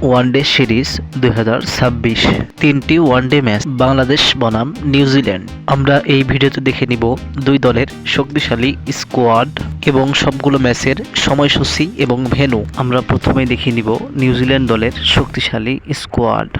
One day series 2026 তিনটি one day match Bangladesh বনাম New Zealand. আমরা এই ভিডিওতে দেখে নিব দুই দলের শক্তিশালী স্কোয়াড এবং সবগুলো ম্যাচের সময়সূচি এবং ভেন্যু। আমরা প্রথমে দেখে নিব নিউজিল্যান্ড দলের শক্তিশালী স্কোয়াড।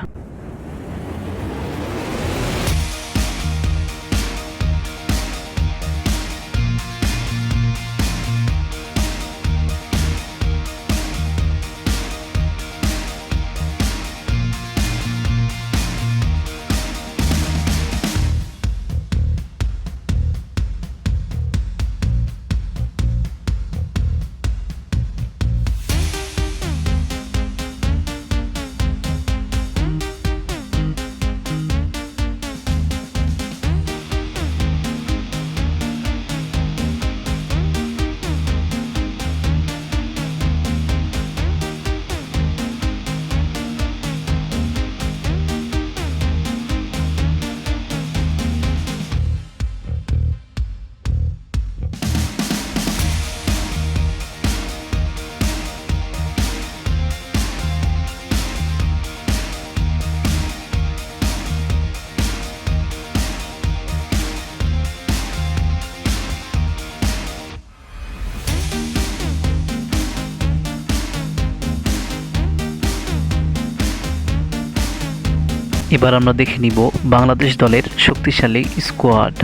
এবার আমরা দেখে নিব বাংলাদেশ দলের শক্তিশালী স্কোয়াড।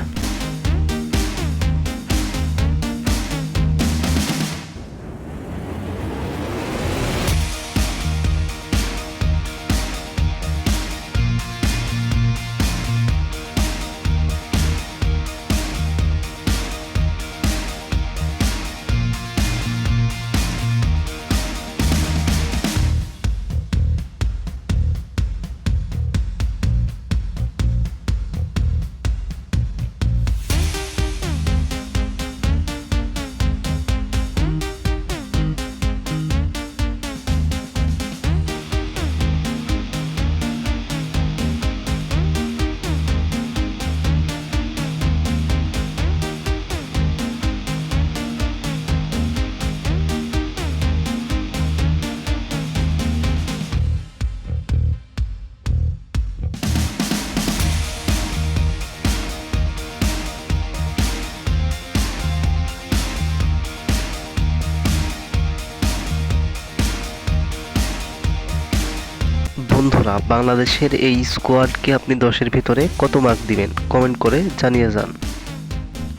বন্ধুরা, বাংলাদেশের এই স্কোয়াডকে আপনি 10-এর ভিতরে কত মার্ক দিবেন কমেন্ট করে জানিয়ে যান।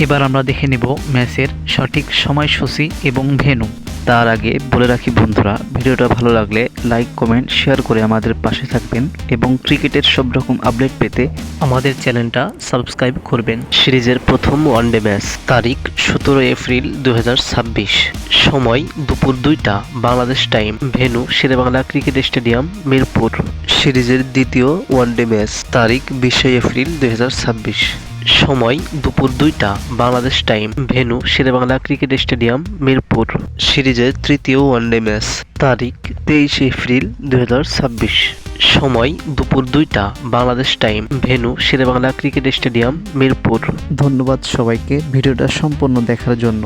এবার আমরা দেখে নেব ম্যাচের সঠিক সময়সূচি এবং ভেন্যু। তার আগে বলে রাখি বন্ধুরা, ভিডিওটা ভালো লাগলে লাইক কমেন্ট শেয়ার করে আমাদের পাশে থাকবেন এবং ক্রিকেটের সব রকম আপডেট পেতে আমাদের চ্যানেলটা সাবস্ক্রাইব করবেন। সিরিজের প্রথম ওয়ানডে ম্যাচ, তারিখ 17 এপ্রিল 2026, সময় দুপুর 2টা Bangladesh time, venue Sher-e-Bangla cricket stadium Mirpur. সিরিজের দ্বিতীয় ওয়ানডে ম্যাচ, তারিখ 20 এপ্রিল 2026, সময় দুপুর 2টা Bangladesh time, venue Sher-e-Bangla cricket stadium Mirpur. সিরিজের তৃতীয় ওয়ানডে ম্যাচ, তারিখ 23 এপ্রিল 2026, সময় দুপুর 2টা Bangladesh time, venue Sher-e-Bangla cricket stadium Mirpur. ধন্যবাদ সবাইকে ভিডিওটা সম্পূর্ণ দেখার জন্য।